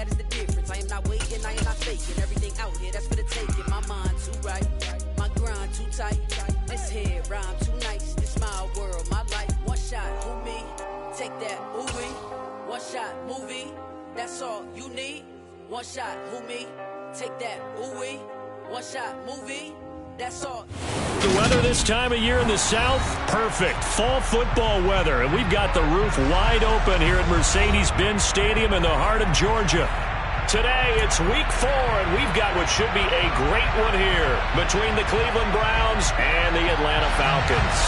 that is the difference. I am not waiting, I am not faking. Everything out here, that's for the taking. My mind too right, my grind too tight. This head rhyme too nice. This my world, my life. One shot, who me? Take that, ooh-wee. One shot, movie. That's all you need. One shot, who me? Take that, ooh-wee. One shot, movie. That's all. The weather this time of year in the South, perfect. Fall football weather. And we've got the roof wide open here at Mercedes-Benz Stadium in the heart of Georgia. Today, it's week 4, and we've got what should be a great one here between the Cleveland Browns and the Atlanta Falcons.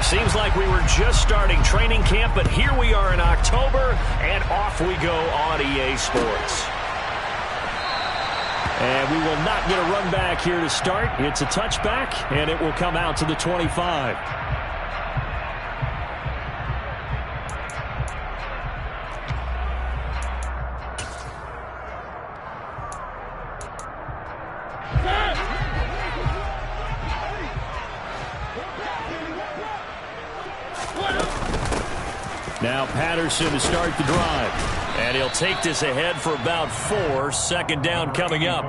Seems like we were just starting training camp, but here we are in October, and off we go on EA Sports. And we will not get a run back here to start. It's a touchback, and it will come out to the 25. Now Patterson to start the drive. And he'll take this ahead for about 4. Second down coming up.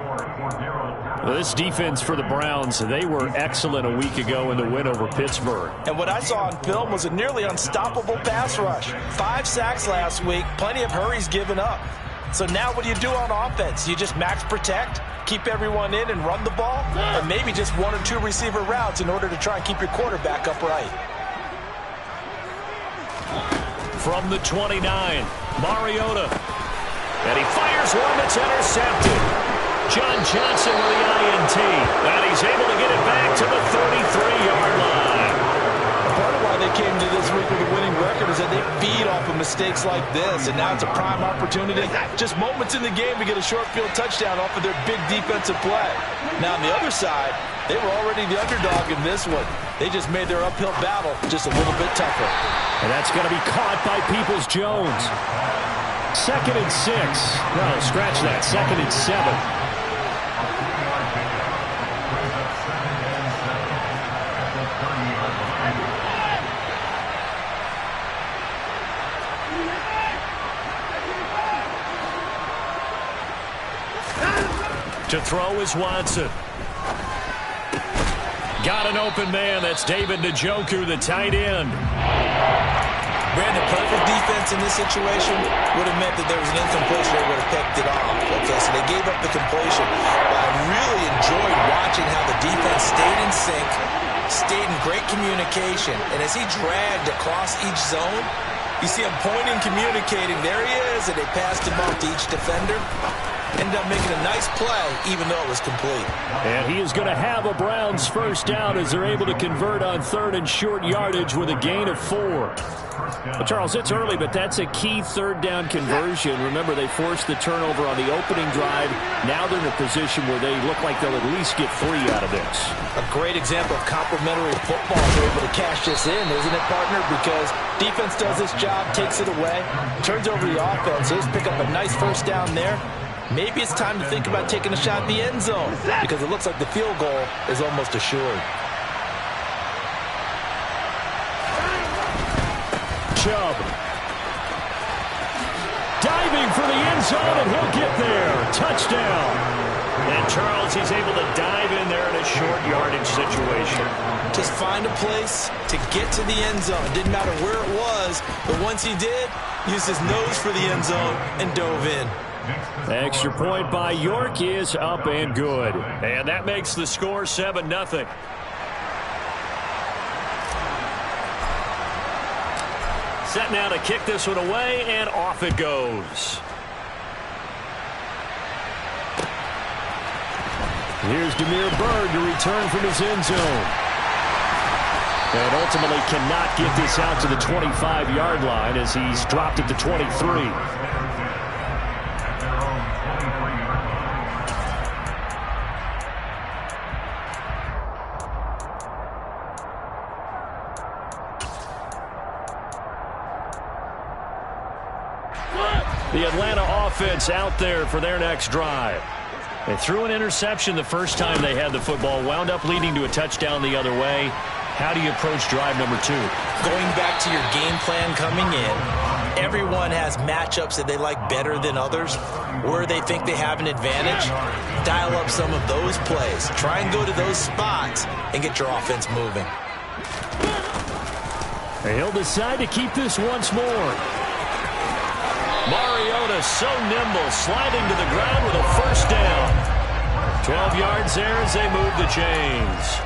Well, this defense for the Browns, they were excellent a week ago in the win over Pittsburgh. And what I saw on film was a nearly unstoppable pass rush. 5 sacks last week, plenty of hurries given up. So now what do you do on offense? You just max protect, keep everyone in and run the ball? Or maybe just 1 or 2 receiver routes in order to try and keep your quarterback upright? From the 29, Mariota. And he fires one that's intercepted. John Johnson with the INT. And he's able to get it back to the 33-yard line. Part of why they came to this week with a winning record is that they feed off of mistakes like this. And now it's a prime opportunity. Just moments in the game to get a short field touchdown off of their big defensive play. Now on the other side, they were already the underdog in this one. They just made their uphill battle just a little bit tougher. And that's going to be caught by Peoples-Jones. 2nd and 6. No, scratch that. 2nd and 7. To throw is Watson. Got an open man. That's David Njoku, the tight end. Brandon, perfect defense in this situation would have meant that there was an incompletion. They would have picked it off. Okay, so they gave up the completion. But I really enjoyed watching how the defense stayed in sync, stayed in great communication. And as he dragged across each zone, you see him pointing, communicating. There he is, and they passed him off to each defender. Ended up making a nice play, even though it was complete. And he is going to have a Browns first down as they're able to convert on 3rd and short yardage with a gain of 4. Well, Charles, it's early, but that's a key 3rd down conversion. Remember, they forced the turnover on the opening drive. Now they're in a position where they look like they'll at least get 3 out of this. A great example of complementary football. They're able to cash this in, isn't it, partner? Because defense does this job, takes it away, turns over the offense. Just pick up a nice first down there. Maybe it's time to think about taking a shot at the end zone because it looks like the field goal is almost assured. Chubb. Diving for the end zone, and he'll get there. Touchdown. And Charles, he's able to dive in there in a short yardage situation. Just find a place to get to the end zone. Didn't matter where it was, but once he did, used his nose for the end zone and dove in. Extra point by York is up and good. And that makes the score 7-0. Set now to kick this one away, and off it goes. Here's Damiere Byrd to return from his end zone. And ultimately cannot get this out to the 25-yard line as he's dropped at the 23. The Atlanta offense out there for their next drive. They threw an interception the first time they had the football, wound up leading to a touchdown the other way. How do you approach drive number 2? Going back to your game plan coming in, everyone has matchups that they like better than others, where they think they have an advantage. Dial up some of those plays. Try and go to those spots and get your offense moving. He'll decide to keep this once more. Mariota so nimble, sliding to the ground with a first down. 12 yards there as they move the chains.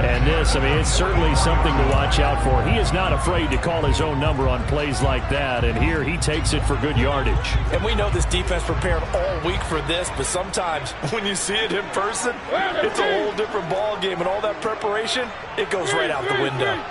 And this, I mean, it's certainly something to watch out for. He is not afraid to call his own number on plays like that, and here he takes it for good yardage. And we know this defense prepared all week for this, but sometimes when you see it in person, it's a whole different ball game, and all that preparation, it goes right out the window.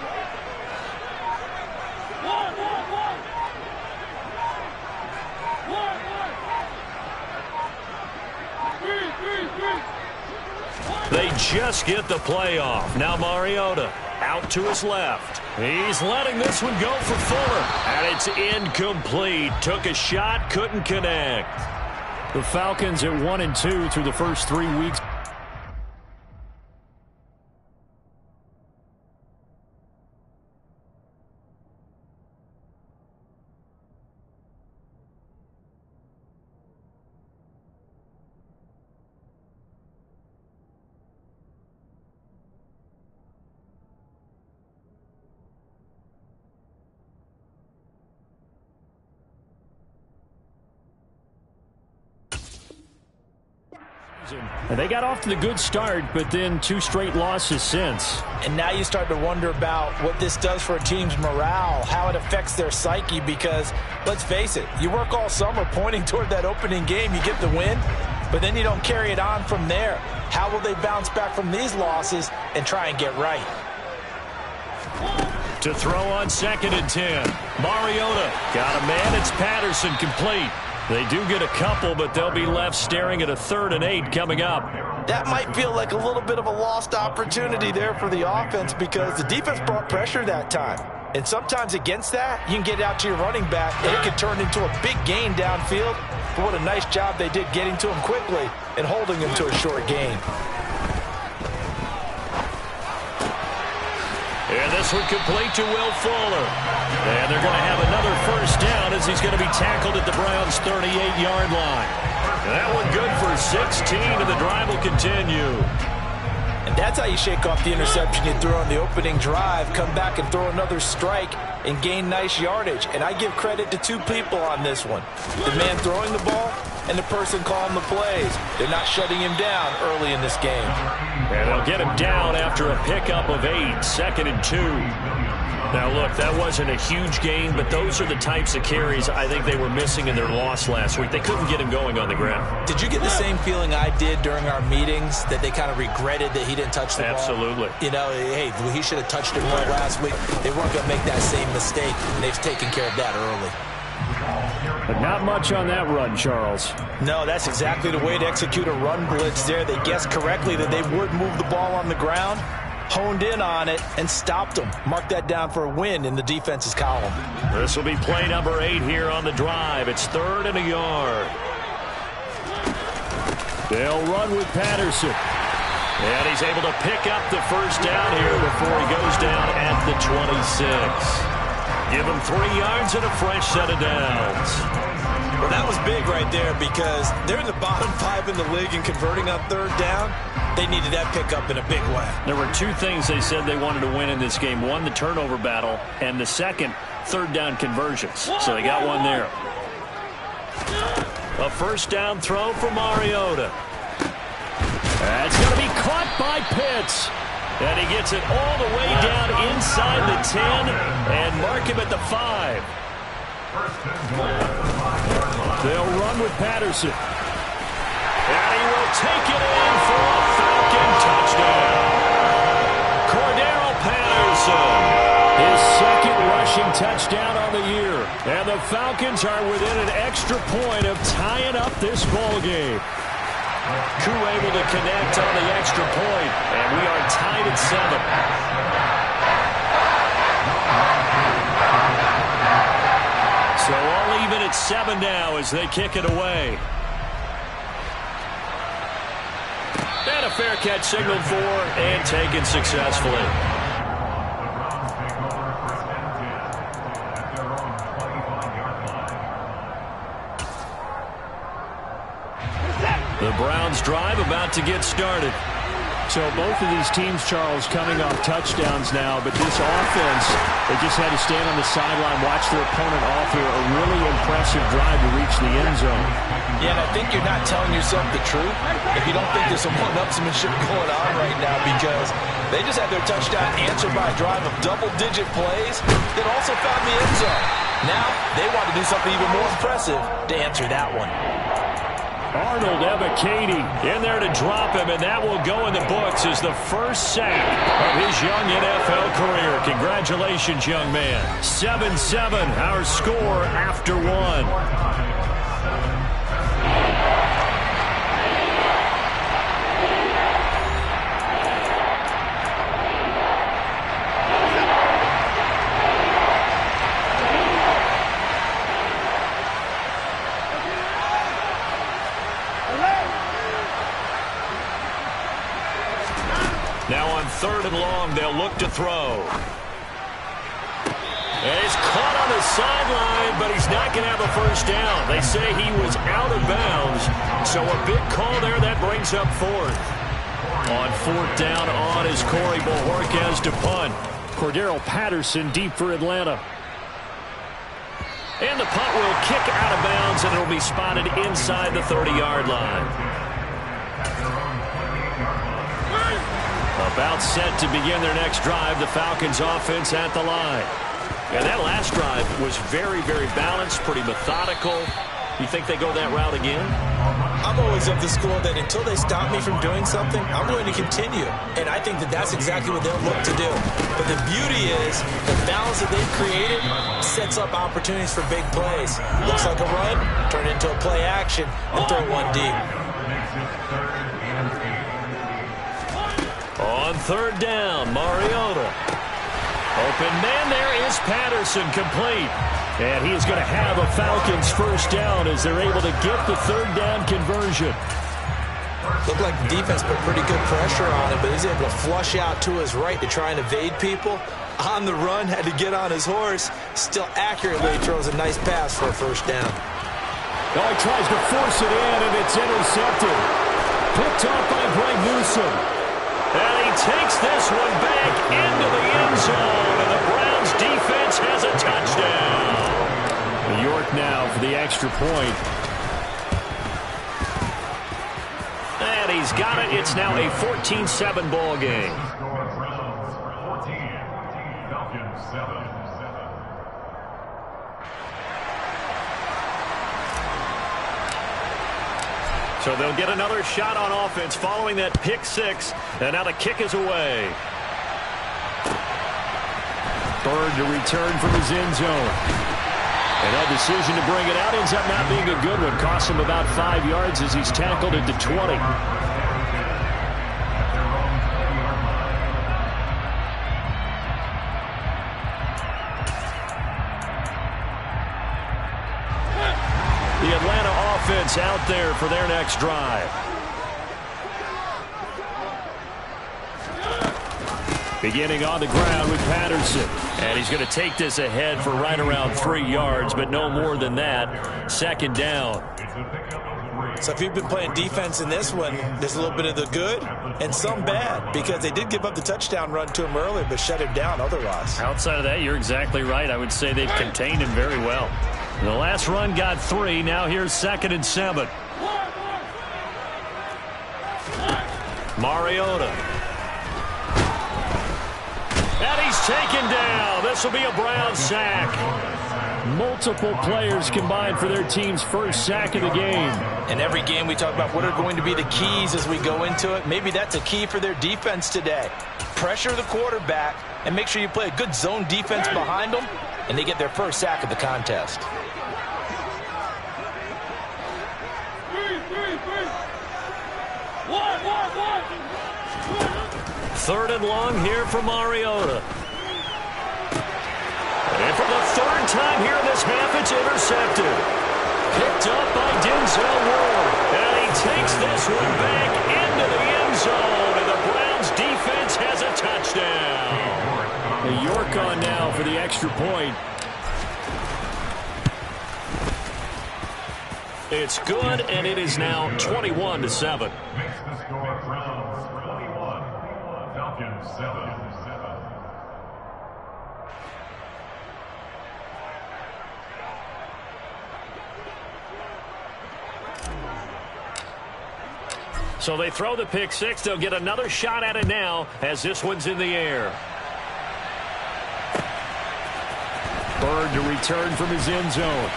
They just get the play off. Now Mariota out to his left. He's letting this one go for Fuller. And it's incomplete. Took a shot, couldn't connect. The Falcons at 1-2 through the first 3 weeks. And they got off to the good start, but then 2 straight losses since. And now you start to wonder about what this does for a team's morale, how it affects their psyche, because let's face it, you work all summer pointing toward that opening game, you get the win, but then you don't carry it on from there. How will they bounce back from these losses and try and get right? To throw on 2nd and 10. Mariota got a man. It's Patterson, complete. They do get a couple, but they'll be left staring at a 3rd and 8 coming up. That might feel like a little bit of a lost opportunity there for the offense because the defense brought pressure that time. And sometimes against that, you can get out to your running back, and it can turn into a big gain downfield. But what a nice job they did getting to him quickly and holding him to a short gain. And this one complete to Will Fuller. And they're going to have another first down as he's going to be tackled at the Browns' 38-yard line. And that one good for 16, and the drive will continue. And that's how you shake off the interception you threw on the opening drive, come back and throw another strike and gain nice yardage. And I give credit to 2 people on this one. The man throwing the ball and the person calling the plays. They're not shutting him down early in this game. And they'll get him down after a pickup of 8, 2nd and 2. Now, look, that wasn't a huge gain, but those are the types of carries I think they were missing in their loss last week. They couldn't get him going on the ground. Did you get the same feeling I did during our meetings, that they kind of regretted that he didn't touch the ball? Absolutely. You know, hey, he should have touched it more last week. They weren't going to make that same mistake, and they've taken care of that early. But not much on that run, Charles. No, that's exactly the way to execute a run blitz there. They guessed correctly that they would move the ball on the ground, honed in on it, and stopped them. Mark that down for a win in the defense's column. This will be play number 8 here on the drive. It's 3rd and a yard. They'll run with Patterson. And he's able to pick up the first down here before he goes down at the 26. Give him 3 yards and a fresh set of downs. Well, that was big right there because they're in the bottom 5 in the league in converting on 3rd down. They needed that pickup in a big way. There were 2 things they said they wanted to win in this game. One, the turnover battle, and the second, 3rd down conversions. So they got one there. A first down throw for Mariota. That's going to be caught by Pitts. And he gets it all the way down inside the 10 and mark him at the 5. They'll run with Patterson. And he will take it in for a Falcon touchdown. Cordero Patterson, his 2nd rushing touchdown on the year. And the Falcons are within an extra point of tying up this ball game. Koo able to connect on the extra point, and we are tied at 7. So all even at 7 now as they kick it away. fair catch signaled for and taken successfully. The Browns drive about to get started. So both of these teams, Charles, coming off touchdowns now, but this offense, they just had to stand on the sideline, watch their opponent offer a really impressive drive to reach the end zone. Yeah, and I think you're not telling yourself the truth if you don't think there's some one-upsmanship going on right now, because they just had their touchdown answered by a drive of double-digit plays that also found the end zone. Now they want to do something even more impressive to answer that one. Arnold Ebiketie in there to drop him, and that will go in the books as the first sack of his young NFL career. Congratulations, young man. 7-7, our score after one. Now on 3rd and long, they'll look to throw. And he's caught on the sideline, but he's not going to have a first down. They say he was out of bounds, so a big call there. That brings up 4th. On 4th down on is Corey Bojorquez to punt. Cordero Patterson deep for Atlanta. And the punt will kick out of bounds, and it'll be spotted inside the 30-yard line. About set to begin their next drive, the Falcons offense at the line. And that last drive was very, very balanced, pretty methodical. You think they go that route again? I'm always of the school that until they stop me from doing something, I'm going to continue. And I think that that's exactly what they'll look to do. But the beauty is the balance that they've created sets up opportunities for big plays. Looks like a run, turn into a play action, and throw one deep. On 3rd down, Mariota. Open man there is Patterson, complete. And he is going to have a Falcons first down as they're able to get the 3rd down conversion. Looked like the defense put pretty good pressure on him, but he's able to flush out to his right to try and evade people. On the run, had to get on his horse. Still accurately throws a nice pass for a first down. Oh, he tries to force it in, and it's intercepted. Picked off by Greg Newsome. And he takes this one back into the end zone, and the Browns defense has a touchdown. York now for the extra point. And he's got it. It's now a 14-7 ball game. So they'll get another shot on offense following that pick 6. And now the kick is away. Bird to return from his end zone. And that decision to bring it out ends up not being a good one. Costs him about 5 yards as he's tackled at the 20. The Atlanta offense out there for their next drive. Beginning on the ground with Patterson. And he's going to take this ahead for right around 3 yards, but no more than that. 2nd down. So if you've been playing defense in this one, there's a little bit of the good and some bad, because they did give up the touchdown run to him earlier, but shut him down otherwise. Outside of that, you're exactly right. I would say they've contained him very well. The last run got 3. Now here's 2nd and 7. Mariota. And he's taken down. This will be a Brown sack. Multiple players combined for their team's first sack of the game. In every game we talk about what are going to be the keys as we go into it. Maybe that's a key for their defense today. Pressure the quarterback and make sure you play a good zone defense behind them, and they get their first sack of the contest. Third and long here for Mariota. And for the 3rd time here in this half, it's intercepted. Picked up by Denzel Ward. And he takes this one back into the end zone. for the extra point. It's good, and it is now 21-7. Makes the score Browns 21, Falcons 7. So they throw the pick six. They'll get another shot at it now as this one's in the air. Bird to return from his end zone.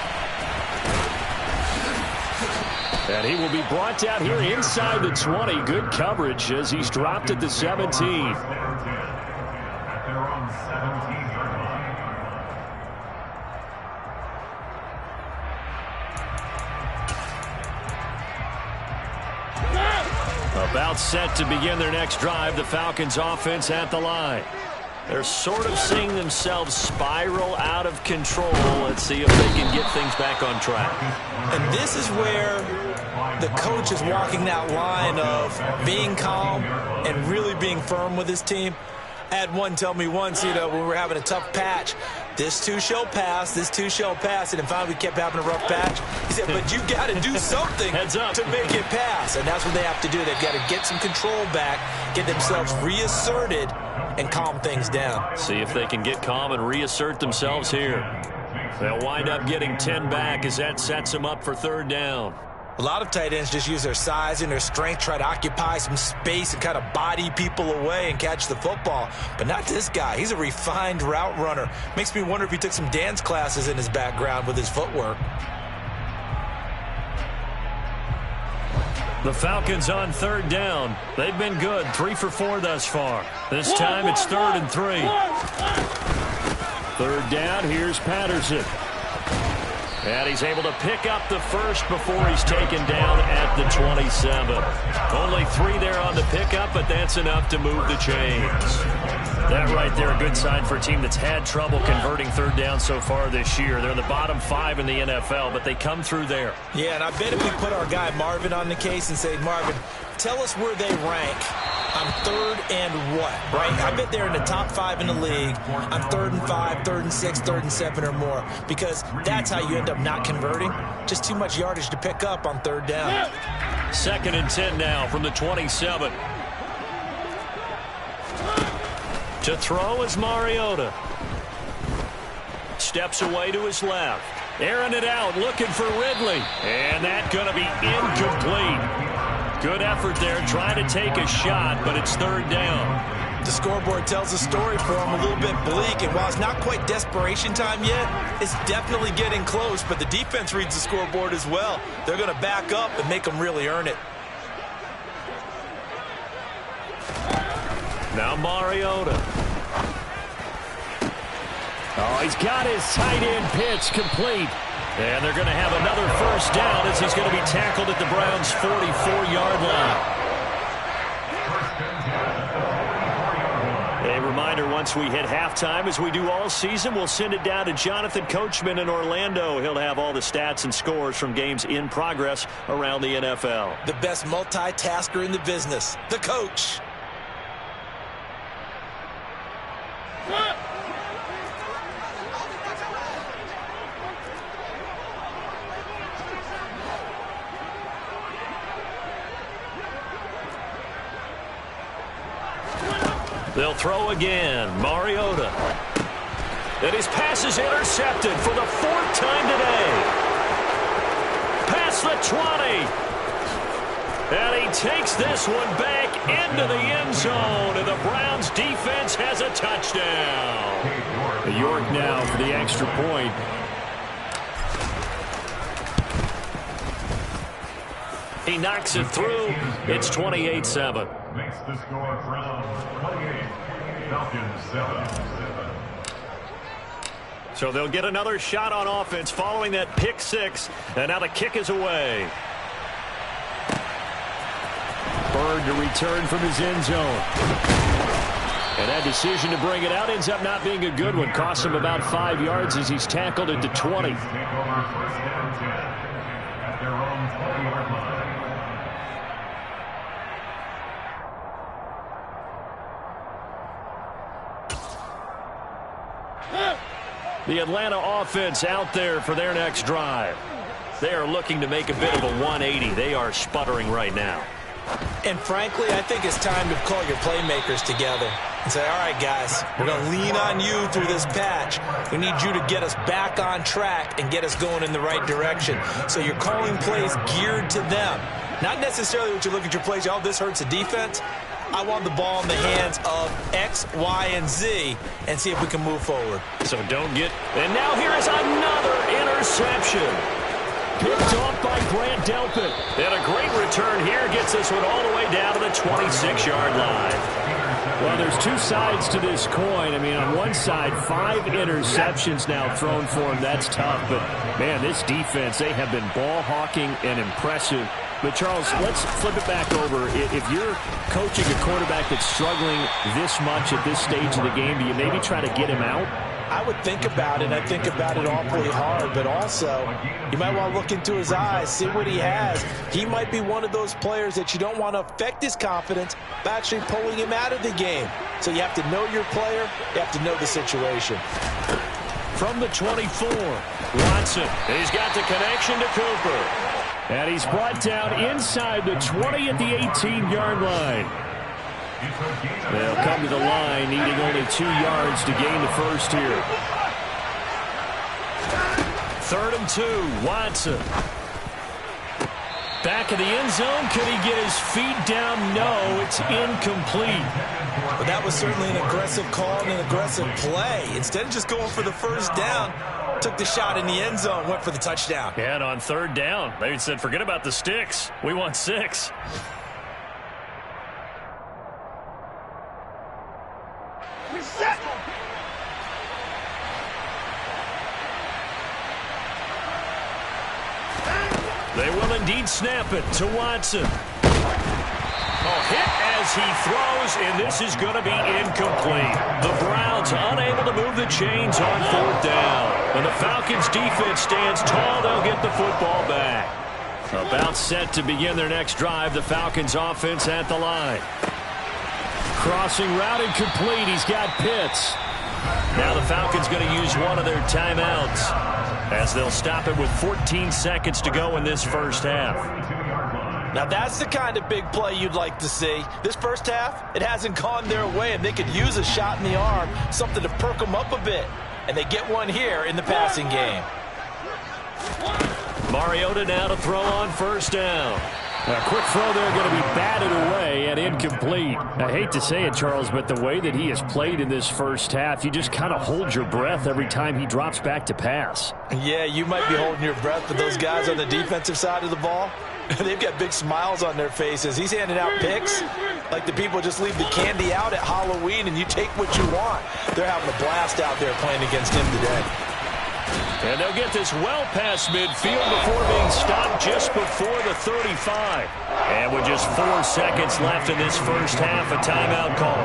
And he will be brought down here inside the 20. Good coverage as he's dropped at the 17. At their own 17-yard line. About set to begin their next drive, the Falcons offense at the line. They're sort of seeing themselves spiral out of control. Let's see if they can get things back on track. And this is where the coach is walking that line of being calm and really being firm with his team. I had one tell me once, when we were having a tough patch, this too shall pass, this too shall pass, and finally we kept having a rough patch. He said, but you got to do something to make it pass, and that's what they have to do. They've got to get some control back, get themselves reasserted, and calm things down. See if they can get calm and reassert themselves here. They'll wind up getting 10 back as that sets them up for third down. A lot of tight ends just use their size and their strength, try to occupy some space and kind of body people away and catch the football. But not this guy. He's a refined route runner. Makes me wonder if he took some dance classes in his background with his footwork. The Falcons on third down. They've been good, 3 for 4 thus far. This time it's 3rd and 3. Third down, here's Patterson. And he's able to pick up the first before he's taken down at the 27. Only 3 there on the pickup, but that's enough to move the chains. That right there, a good sign for a team that's had trouble converting third down so far this year. They're in the bottom 5 in the NFL, but they come through there. Yeah, and I bet if we put our guy Marvin on the case and say, Marvin, tell us where they rank on 3rd and what, right? I bet they're in the top 5 in the league on 3rd and 5, 3rd and 6, 3rd and 7 or more, because that's how you end up not converting. Just too much yardage to pick up on 3rd down. 2nd and 10 now from the 27. To throw is Mariota. Steps away to his left. Airing it out, looking for Ridley. And that's going to be incomplete. Good effort there, trying to take a shot, but it's 3rd down. The scoreboard tells a story for him, a little bit bleak, and while it's not quite desperation time yet, it's definitely getting close, but the defense reads the scoreboard as well. They're going to back up and make them really earn it. Now Mariota. Oh, he's got his tight end pitch complete. And they're going to have another first down as he's going to be tackled at the Browns' 44-yard line. A reminder, once we hit halftime, as we do all season, we'll send it down to Jonathan Coachman in Orlando. He'll have all the stats and scores from games in progress around the NFL. The best multitasker in the business, the coach. They'll throw again. Mariota. And his pass is intercepted for the 4th time today. Past the 20. And he takes this one back into the end zone. And the Browns defense has a touchdown. York now for the extra point. He knocks it through. It's 28-7. Makes the score Browns 28, Falcons 7. So they'll get another shot on offense following that pick six. And now the kick is away. Bird to return from his end zone. And that decision to bring it out ends up not being a good one. Costs him about 5 yards as he's tackled at the 20. Take over 1st and 10 at their own 20-yard line. The Atlanta offense out there for their next drive. They are looking to make a bit of a 180. They are sputtering right now. And frankly, I think it's time to call your playmakers together and say, all right, guys, we're going to lean on you through this patch. We need you to get us back on track and get us going in the right direction. So you're calling plays geared to them. Not necessarily what you look at your plays, oh, this hurts the defense. I want the ball in the hands of X, Y, and Z and see if we can move forward. So don't get... And now here is another interception. Picked off by Grant Delpit. And a great return here gets this one all the way down to the 26-yard line. Well, there's two sides to this coin. I mean, on one side, 5 interceptions now thrown for him. That's tough. But, man, this defense, they have been ball hawking and impressive. But, Charles, let's flip it back over. If you're coaching a quarterback that's struggling this much at this stage of the game, do you maybe try to get him out? I would think about it. I think about it awfully hard. But also, you might want to look into his eyes, see what he has. He might be one of those players that you don't want to affect his confidence by actually pulling him out of the game. So you have to know your player. You have to know the situation. From the 24, Watson. He's got the connection to Cooper. And he's brought down inside the 20 at the 18-yard line. They'll come to the line, needing only 2 yards to gain the first here. 3rd and 2, Watson. Back of the end zone. Could he get his feet down? No, it's incomplete. But that was certainly an aggressive call and an aggressive play. Instead of just going for the first down, took the shot in the end zone, went for the touchdown. Yeah, and on 3rd down, they said, forget about the sticks. We want 6. They will indeed snap it to Watson. Oh, hit as he throws, and this is going to be incomplete. The Browns unable to move the chains on 4th down. And the Falcons defense stands tall. They'll get the football back. About set to begin their next drive. The Falcons offense at the line. Crossing route incomplete. He's got Pitts. Now the Falcons going to use one of their timeouts as they'll stop it with 14 seconds to go in this first half. Now that's the kind of big play you'd like to see. This first half, it hasn't gone their way, and they could use a shot in the arm, something to perk them up a bit. And they get one here in the passing game. Mariota now to throw on 1st down. A quick throw there going to be batted away and incomplete. I hate to say it, Charles, but the way that he has played in this first half, you just kind of hold your breath every time he drops back to pass. Yeah, you might be holding your breath, but those guys on the defensive side of the ball, they've got big smiles on their faces. He's handing out picks like the people just leave the candy out at Halloween and you take what you want. They're having a blast out there playing against him today. And they'll get this well past midfield before being stopped just before the 35. And with just 4 seconds left in this first half, a timeout call.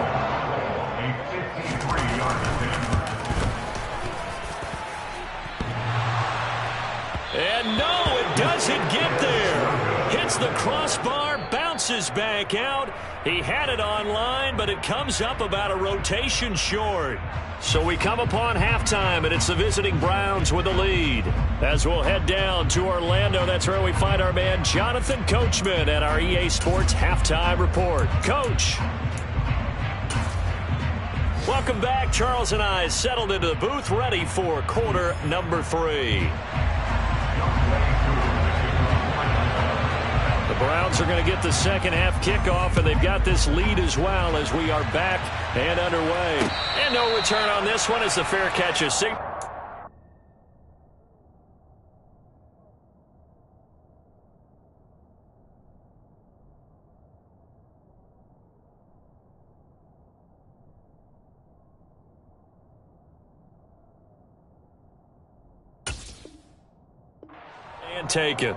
And no, it doesn't get there. Hits the crossbar, bounces back out. He had it online, but it comes up about a rotation short. So we come upon halftime, and it's the visiting Browns with the lead. As we'll head down to Orlando, that's where we find our man Jonathan Coachman at our EA Sports Halftime Report. Coach. Welcome back. Charles and I settled into the booth, ready for quarter number 3. The Browns are going to get the second half kickoff, and they've got this lead as well as we are back and underway. And no return on this one as the fair catch is seen. And taken.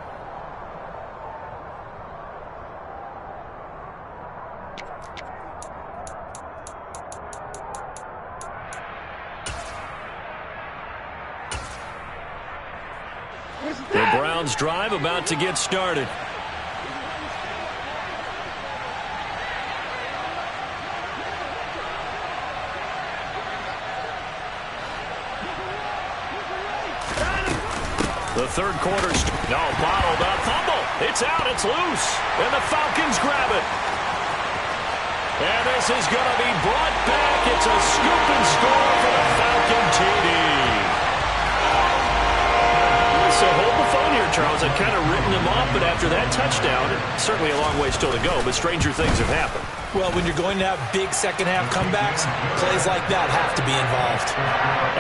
The Browns drive about to get started. The third quarter's bottled up. Fumble. It's out. It's loose. And the Falcons grab it. And this is going to be brought back. It's a scoop and score for the Falcon TD. So hold the phone here, Charles. I've kind of written them off, but after that touchdown, certainly a long way still to go, but stranger things have happened. Well, when you're going to have big second-half comebacks, plays like that have to be involved.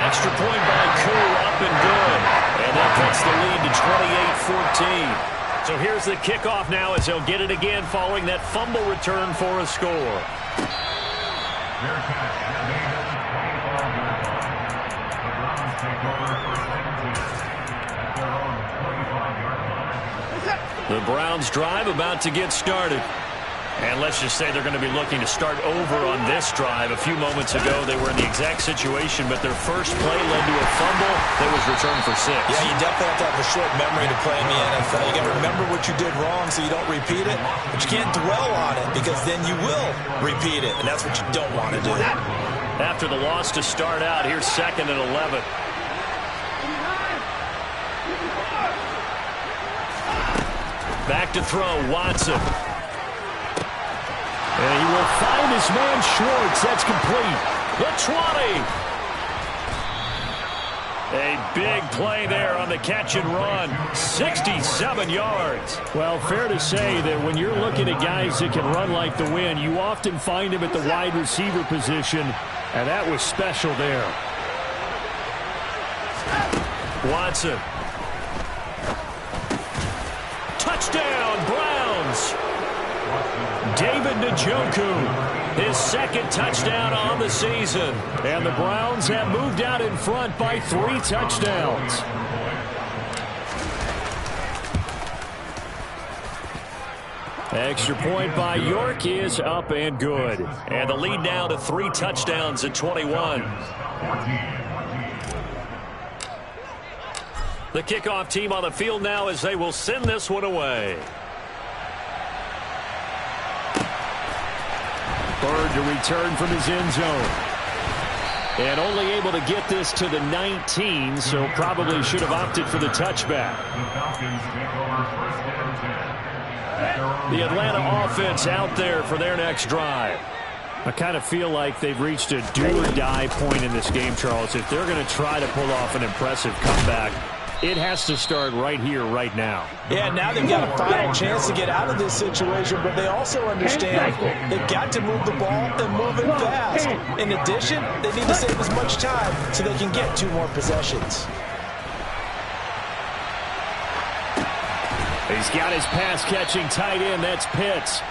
Extra point by Koo, up and good. And that puts the lead to 28-14. So here's the kickoff now as he'll get it again following that fumble return for a score. Their catch made at the 25-yard line. The Browns take over first and 10 at their own 25-yard line. The Browns drive about to get started. And let's just say they're going to be looking to start over on this drive. A few moments ago, they were in the exact situation, but their first play led to a fumble that was returned for 6. Yeah, you definitely have to have a short memory to play in the NFL. You got to remember what you did wrong so you don't repeat it, but you can't dwell on it because then you will repeat it, and that's what you don't want to do. After the loss to start out, here's 2nd and 11. Back to throw, Watson. And he will find his man Schwartz. That's complete. The 20. A big play there on the catch and run. 67 yards. Well, fair to say that when you're looking at guys that can run like the wind, you often find him at the wide receiver position, and that was special there. Watson. Touchdown, Browns. David Njoku, his 2nd touchdown on the season. And the Browns have moved out in front by 3 touchdowns. Extra point by York is up and good. And the lead now to 3 touchdowns at 21. The kickoff team on the field now as they will send this one away. Bird to return from his end zone. And only able to get this to the 19, so probably should have opted for the touchback. The Falcons take over first and 10. The Atlanta offense out there for their next drive. I kind of feel like they've reached a do-or-die point in this game, Charles. If they're going to try to pull off an impressive comeback, it has to start right here, right now. Yeah, now they've got a final chance to get out of this situation, but they also understand they've got to move the ball and move it fast. In addition, they need to save as much time so they can get 2 more possessions. He's got his pass-catching tight end. That's Pitts.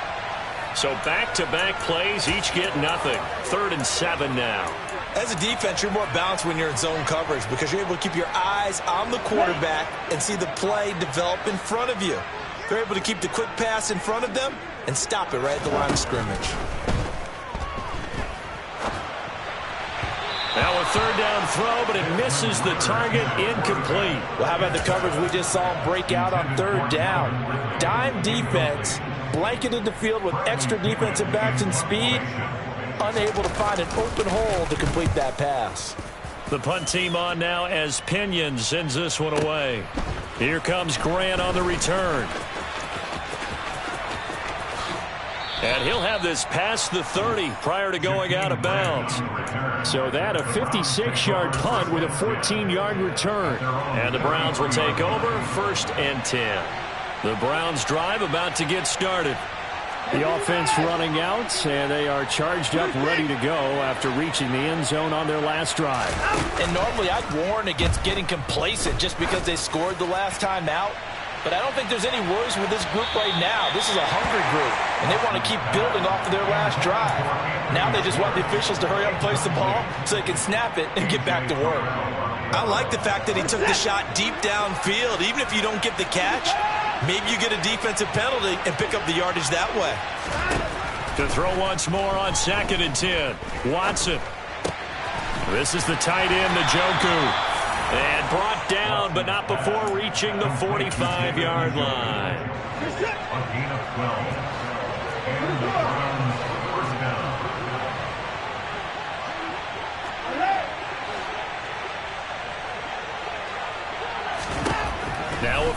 So back-to-back plays, each get nothing. 3rd and 7 now. As a defense, you're more balanced when you're in zone coverage because you're able to keep your eyes on the quarterback and see the play develop in front of you. They're able to keep the quick pass in front of them and stop it right at the line of scrimmage. Now a 3rd down throw, but it misses the target, incomplete. Well, how about the coverage we just saw break out on 3rd down? Dime defense, blanketed the field with extra defensive backs and speed, unable to find an open hole to complete that pass. The punt team on now as Pinion sends this one away. Here comes Grant on the return. And he'll have this past the 30 prior to going out of bounds. So that a 56-yard punt with a 14-yard return. And the Browns will take over 1st and 10. The Browns drive about to get started. The offense running out, and they are charged up, ready to go after reaching the end zone on their last drive. And normally I'd warn against getting complacent just because they scored the last time out. But I don't think there's any worries with this group right now. This is a hungry group, and they want to keep building off of their last drive. Now they just want the officials to hurry up and place the ball so they can snap it and get back to work. I like the fact that he took the shot deep downfield. Even if you don't get the catch, maybe you get a defensive penalty and pick up the yardage that way. To throw once more on 2nd and 10. Watson. This is the tight end, Njoku. And brought down, but not before reaching the 45-yard line. A gain of 12. And the Browns first down.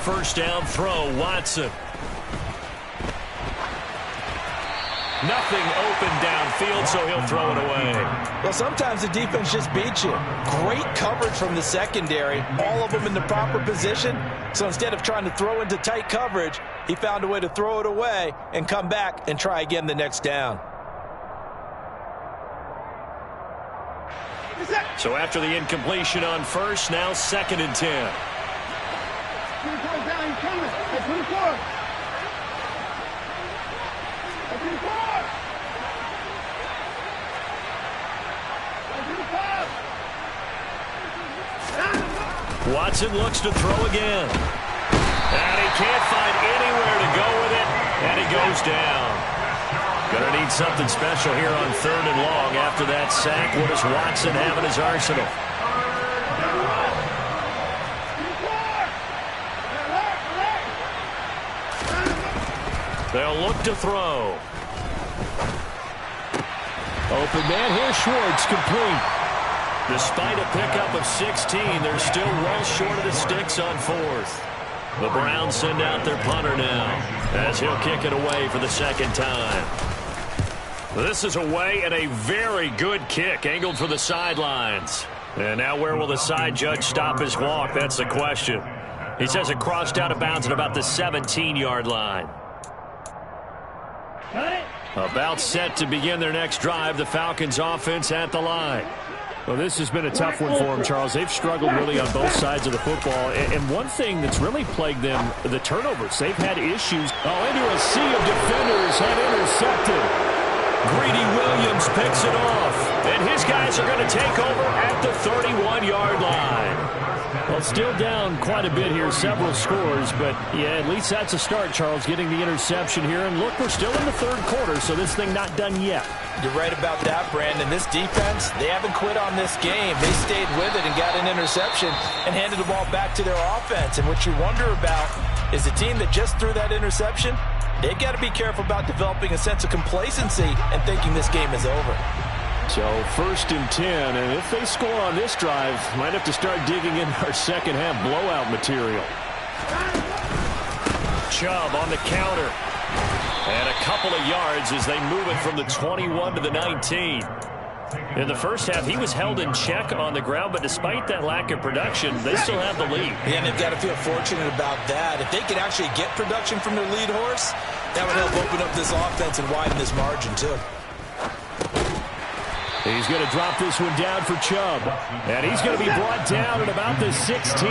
first down throw, Watson. Nothing open downfield, so he'll throw it away. Well, sometimes the defense just beats you. Great coverage from the secondary, all of them in the proper position. So instead of trying to throw into tight coverage, he found a way to throw it away and come back and try again the next down. So after the incompletion on first, now 2nd and 10. Watson looks to throw again. And he can't find anywhere to go with it, and he goes down. Gonna need something special here on 3rd and long after that sack. What does Watson have in his arsenal? They'll look to throw. Open man here, Schwartz, complete. Despite a pickup of 16, they're still well short of the sticks on 4th. The Browns send out their punter now, as he'll kick it away for the 2nd time. This is away and a very good kick, angled for the sidelines. And now where will the side judge stop his walk? That's the question. He says it crossed out of bounds at about the 17-yard line. About set to begin their next drive, the Falcons offense at the line. Well, this has been a tough one for them, Charles. They've struggled really on both sides of the football. And one thing that's really plagued them, the turnovers. They've had issues. Into a sea of defenders have intercepted. Greedy Williams picks it off. And his guys are going to take over at the 31-yard line. Well, still down quite a bit here, several scores. But, yeah, at least that's a start, Charles, getting the interception here. And, look, we're still in the 3rd quarter, so this thing not done yet. You're right about that, Brandon. This defense, they haven't quit on this game. They stayed with it and got an interception and handed the ball back to their offense. And what you wonder about is the team that just threw that interception, they've got to be careful about developing a sense of complacency and thinking this game is over. So 1st and 10, and if they score on this drive, might have to start digging in our second-half blowout material. Chubb on the counter. And a couple of yards as they move it from the 21 to the 19. In the first half, he was held in check on the ground, but despite that lack of production, they still have the lead. Yeah, and they've got to feel fortunate about that. If they could actually get production from their lead horse, that would help open up this offense and widen this margin, too. He's going to drop this one down for Chubb. And he's going to be brought down at about the 16.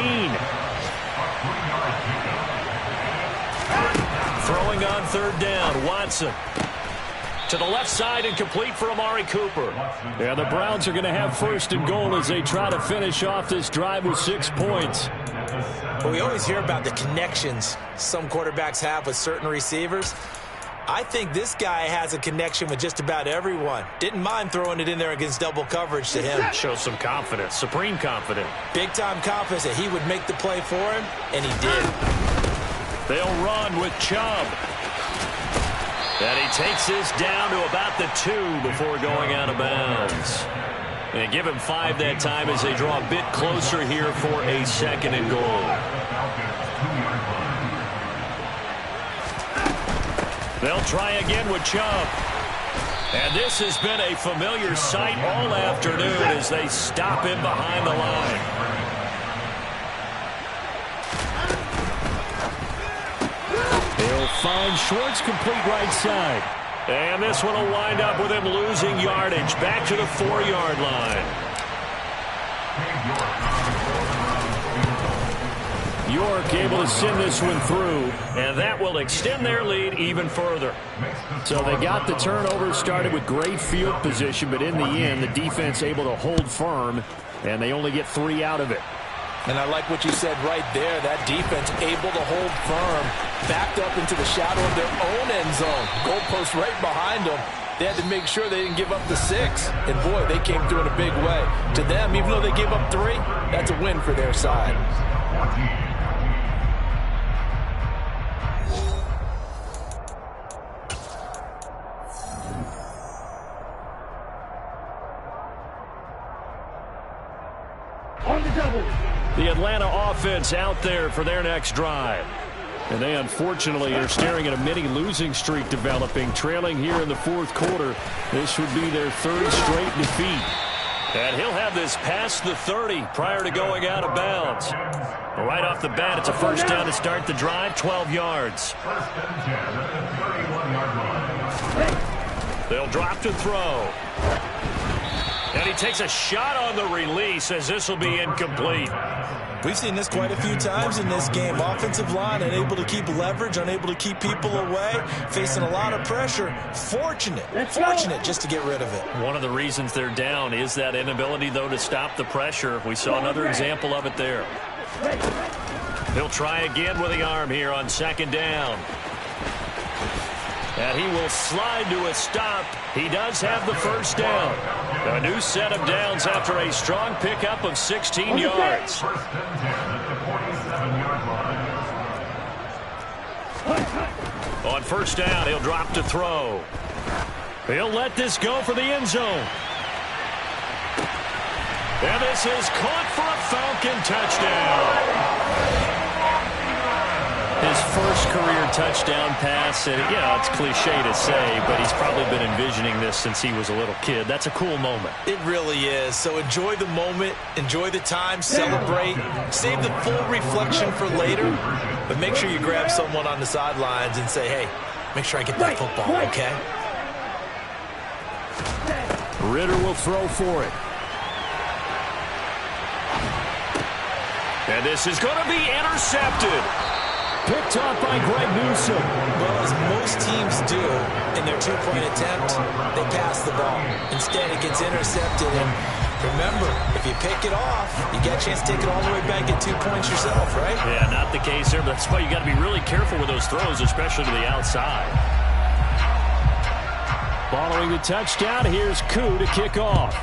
Throwing on 3rd down, Watson. To the left side and complete for Amari Cooper. Yeah, the Browns are going to have 1st and goal as they try to finish off this drive with 6 points. Well, we always hear about the connections some quarterbacks have with certain receivers. I think this guy has a connection with just about everyone. Didn't mind throwing it in there against double coverage to him. Shows some confidence, supreme confidence. Big-time confidence that he would make the play for him, and he did. They'll run with Chubb. And he takes this down to about the 2 before going out of bounds. And give him 5 that time as they draw a bit closer here for a 2nd and goal. They'll try again with Chubb. And this has been a familiar sight all afternoon as they stop him behind the line. They'll find Schwartz complete right side. And this one will wind up with him losing yardage back to the 4-yard line. York able to send this one through. And that will extend their lead even further. So they got the turnover, started with great field position, but in the end, the defense able to hold firm, and they only get 3 out of it. And I like what you said right there. That defense able to hold firm, backed up into the shadow of their own end zone. Goalpost right behind them. They had to make sure they didn't give up the 6. And, boy, they came through in a big way. To them, even though they gave up 3, that's a win for their side. On the double. The Atlanta offense out there for their next drive. And they unfortunately are staring at a mini losing streak developing, trailing here in the fourth quarter. This would be their third straight defeat. And he'll have this past the 30 prior to going out of bounds. Right off the bat, it's a first down to start the drive, 12 yards. First and 10 at the 31-yard line. They'll drop to throw. And he takes a shot on the release as this will be incomplete. We've seen this quite a few times in this game. Offensive line unable to keep leverage, unable to keep people away, facing a lot of pressure. Fortunate just to get rid of it. One of the reasons they're down is that inability, though, to stop the pressure. We saw another example of it there. He'll try again with the arm here on second down. And he will slide to a stop. He does have the first down. A new set of downs after a strong pickup of 16 yards. First and 10 at the 47-yard line. On first down, he'll drop to throw. He'll let this go for the end zone. And this is caught for a Falcon touchdown. His first career touchdown pass, and it's cliche to say, but he's probably been envisioning this since he was a little kid. That's a cool moment. It really is. So enjoy the moment, enjoy the time, celebrate, save the full reflection for later, but make sure you grab someone on the sidelines and say, hey, make sure I get that football, okay? Ritter will throw for it. And this is going to be intercepted. Picked off by Greg Newsome. Well, as most teams do in their two-point attempt, they pass the ball. Instead, it gets intercepted. And remember, if you pick it off, you get a chance to take it all the way back, get 2 points yourself, right? Yeah, not the case there, but that's why you got to be really careful with those throws, especially to the outside. Following the touchdown, here's Koo to kick off.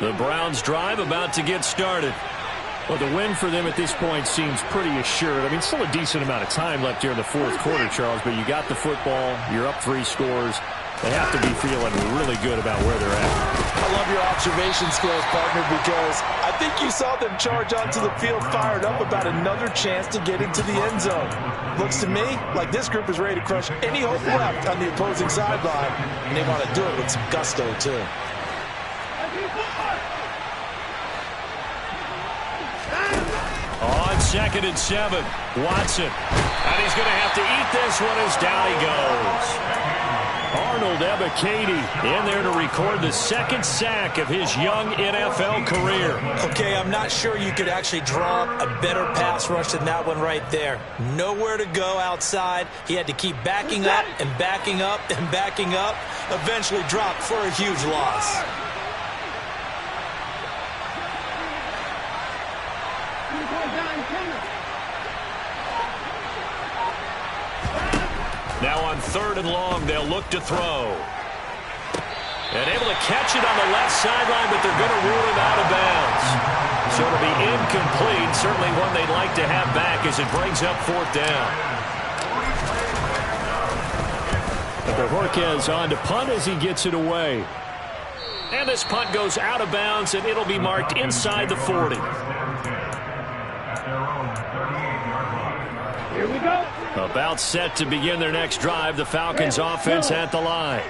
The Browns drive about to get started. Well, the win for them at this point seems pretty assured. I mean, still a decent amount of time left here in the fourth quarter, Charles, but you got the football, you're up 3 scores. They have to be feeling really good about where they're at. I love your observation skills, partner, because I think you saw them charge onto the field fired up about another chance to get into the end zone. Looks to me like this group is ready to crush any hope left on the opposing sideline, and they want to do it with some gusto, too. On 2nd and 7, Watson. And he's going to have to eat this one as down he goes. Arnold Ebiketie in there to record the 2nd sack of his young NFL career. Okay, I'm not sure you could actually draw a better pass rush than that one right there. Nowhere to go outside. He had to keep backing up and backing up and backing up. Eventually dropped for a huge loss. Now on 3rd and long, they'll look to throw. And able to catch it on the left sideline, but they're going to rule him out of bounds. So it'll be incomplete. Certainly one they'd like to have back as it brings up 4th down. But Horquez on to punt as he gets it away. And this punt goes out of bounds, and it'll be marked inside the 40. Here we go. About set to begin their next drive. The Falcons offense at the line.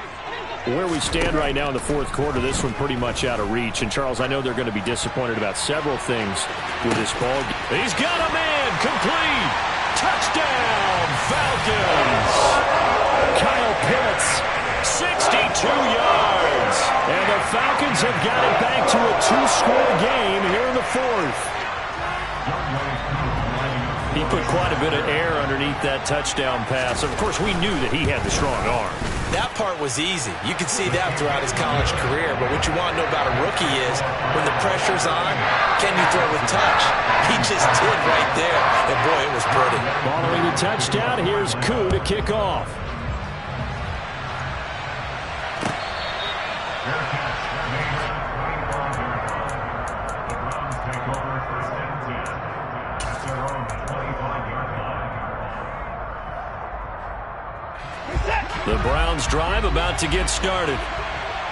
Where we stand right now in the fourth quarter, this one pretty much out of reach. And, Charles, I know they're going to be disappointed about several things with this ball. He's got a man. Complete. Touchdown, Falcons. Kyle Pitts, 62 yards. And the Falcons have got it back to a 2-score game here in the 4th. He put quite a bit of air underneath that touchdown pass. Of course, we knew that he had the strong arm. That part was easy. You could see that throughout his college career. But what you want to know about a rookie is when the pressure's on, can you throw with touch? He just did right there. And, boy, it was pretty. Following the touchdown, here's Koo to kick off. The Browns drive about to get started.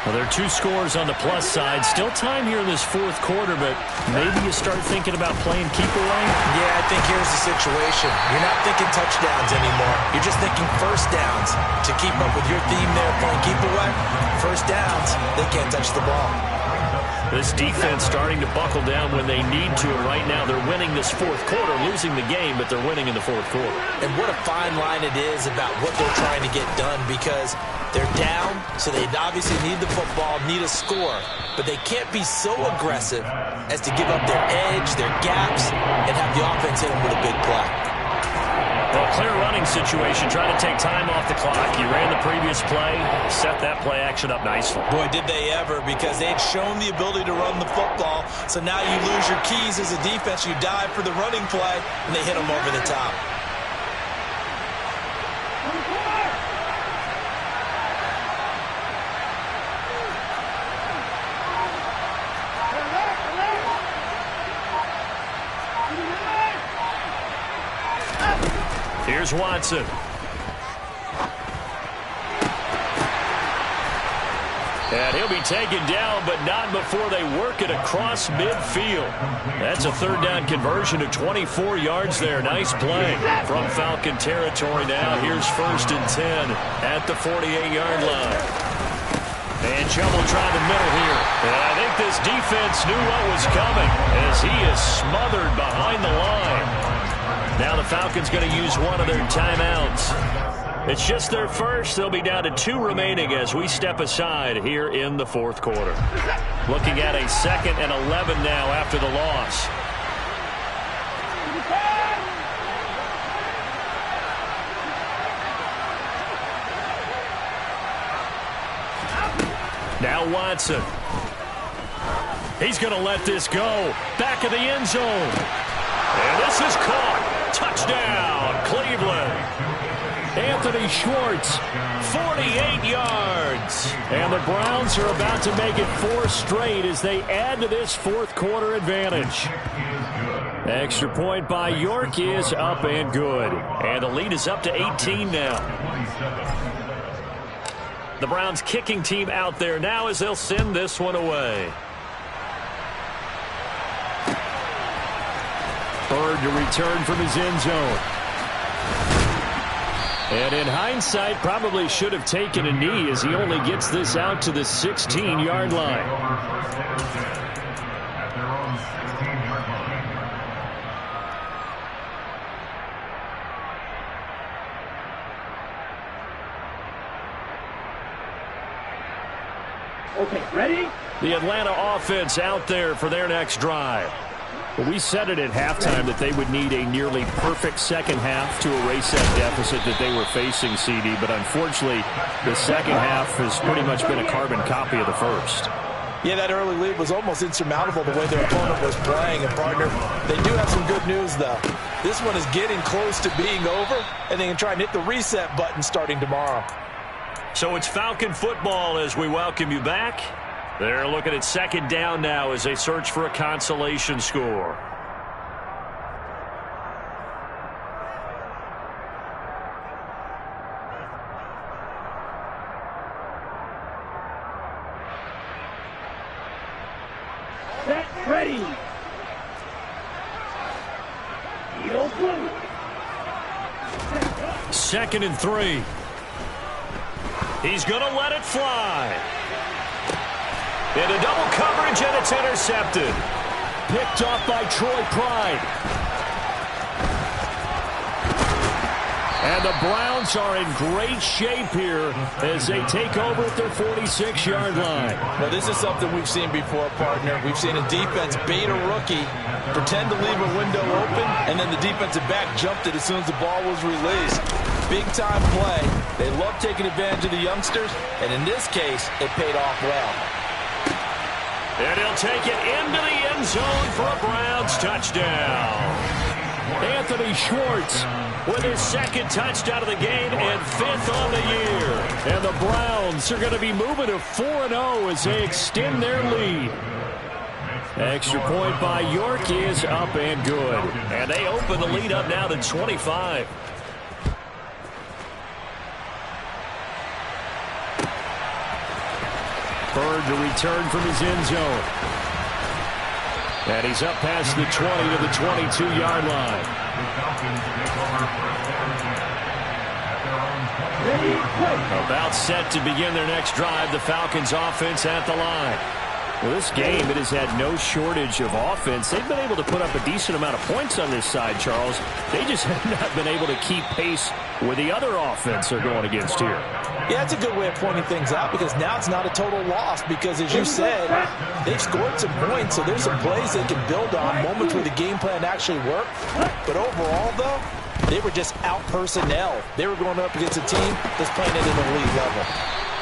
Well, there are 2 scores on the plus side. Still time here in this fourth quarter, but maybe you start thinking about playing keep away? Yeah, I think here's the situation. You're not thinking touchdowns anymore. You're just thinking first downs. To keep up with your theme there, playing keep away, first downs, they can't touch the ball. This defense starting to buckle down when they need to, and right now they're winning this fourth quarter, losing the game, but they're winning in the fourth quarter. And what a fine line it is about what they're trying to get done, because they're down, so they obviously need the football, need a score, but they can't be so aggressive as to give up their edge, their gaps, and have the offense hit them with a big play. Well, clear running situation, trying to take time off the clock. He ran the previous play, set that play action up nicely. Boy, did they ever, because they had shown the ability to run the football, so now you lose your keys as a defense. You dive for the running play, and they hit them over the top. Here's Watson. And he'll be taken down, but not before they work it across midfield. That's a third down conversion to 24 yards there. Nice play from Falcon territory now. Here's 1st and 10 at the 48-yard line. And Chubb will try the middle here. And I think this defense knew what was coming as he is smothered behind the line. Now the Falcons going to use one of their timeouts. It's just their first. They'll be down to 2 remaining as we step aside here in the fourth quarter. Looking at a 2nd and 11 now after the loss. Now Watson. He's going to let this go. Back of the end zone. And this is caught. Touchdown, Cleveland. Anthony Schwartz, 48 yards. And the Browns are about to make it 4 straight as they add to this fourth quarter advantage. Extra point by York is up and good. And the lead is up to 18 now. The Browns kicking team out there now as they'll send this one away. Bird to return from his end zone. And in hindsight, probably should have taken a knee as he only gets this out to the 16-yard line. Okay, ready? The Atlanta offense out there for their next drive. Well, we said it at halftime that they would need a nearly perfect second half to erase that deficit that they were facing, CD. But unfortunately, the second half has pretty much been a carbon copy of the first. Yeah, that early lead was almost insurmountable the way their opponent was playing. And, partner, they do have some good news, though. This one is getting close to being over, and they can try and hit the reset button starting tomorrow. So it's Falcon football as we welcome you back. They're looking at 2nd down now as they search for a consolation score. Set, ready. Heel blue. 2nd and 3. He's going to let it fly. Into double coverage, and it's intercepted. Picked off by Troy Pride. And the Browns are in great shape here as they take over at their 46-yard line. Now, this is something we've seen before, partner. We've seen a defense bait a rookie, pretend to leave a window open, and then the defensive back jumped it as soon as the ball was released. Big-time play. They love taking advantage of the youngsters, and in this case, it paid off well. And he'll take it into the end zone for a Browns touchdown. Anthony Schwartz with his 2nd touchdown of the game and 5th on the year. And the Browns are going to be moving to 4-0 as they extend their lead. Extra point by York is up and good. And they open the lead up now to 25. Bird to return from his end zone. And he's up past the 20 to the 22-yard line. About set to begin their next drive. The Falcons offense at the line. Well, this game, it has had no shortage of offense. They've been able to put up a decent amount of points on this side, Charles. They just have not been able to keep pace with the other offense they're going against here. Yeah, it's a good way of pointing things out because now it's not a total loss because, as you said, they've scored some points, so there's some plays they can build on, moments where the game plan actually worked. But overall, though, they were just out-personnel. They were going up against a team that's playing at an elite level.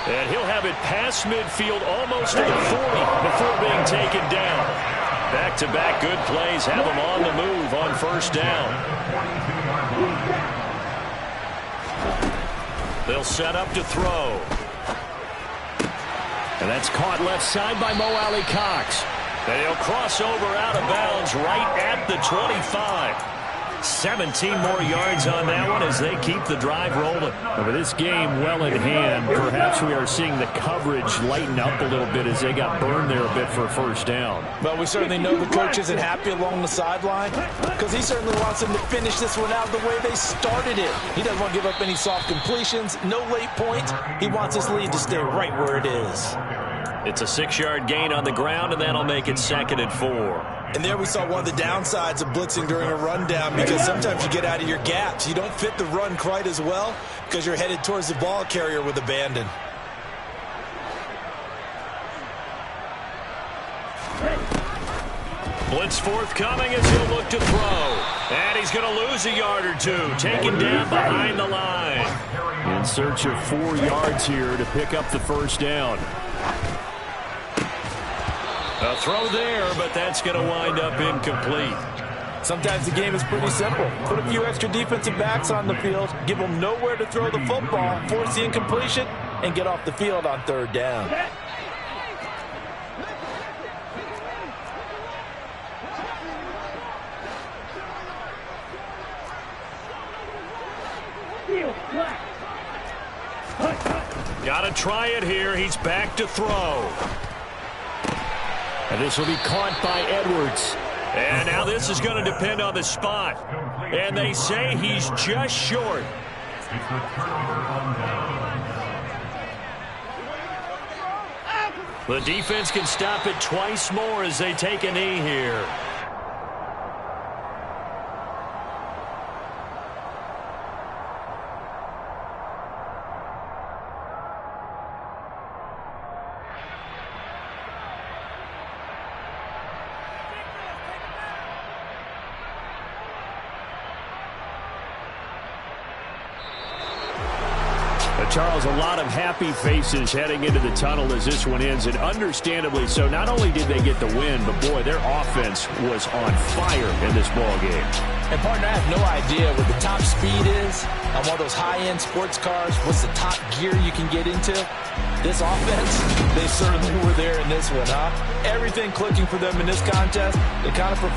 And he'll have it past midfield almost to the 40 before being taken down. Back-to-back good plays have him on the move on first down. They'll set up to throw. And that's caught left side by Mo Alley-Cox. And he'll cross over out of bounds right at the 25. 17 more yards on that one as they keep the drive rolling. With this game well in hand, perhaps we are seeing the coverage lighten up a little bit as they got burned there a bit for a first down. Well, we certainly know the coach isn't happy along the sideline because he certainly wants them to finish this one out the way they started it. He doesn't want to give up any soft completions, no late points. He wants his lead to stay right where it is. It's a 6-yard gain on the ground, and that'll make it 2nd and 4. And there we saw one of the downsides of blitzing during a rundown because sometimes you get out of your gaps. You don't fit the run quite as well because you're headed towards the ball carrier with abandon. Blitz forthcoming as he'll look to throw. And he's going to lose a yard or two. Taken down behind the line. In search of 4 yards here to pick up the first down. A throw there, but that's going to wind up incomplete. Sometimes the game is pretty simple. Put a few extra defensive backs on the field, give them nowhere to throw the football, force the incompletion, and get off the field on 3rd down. Got to try it here. He's back to throw. And this will be caught by Edwards. And now this is going to depend on the spot. And they say he's just short. The defense can stop it twice more as they take a knee here. Charles, a lot of happy faces heading into the tunnel as this one ends, and understandably so. Not only did they get the win, but, boy, their offense was on fire in this ball game. And, partner, I have no idea what the top speed is on one of those high-end sports cars. What's the top gear you can get into? This offense, they certainly were there in this one, huh? Everything clicking for them in this contest. They kind of performed.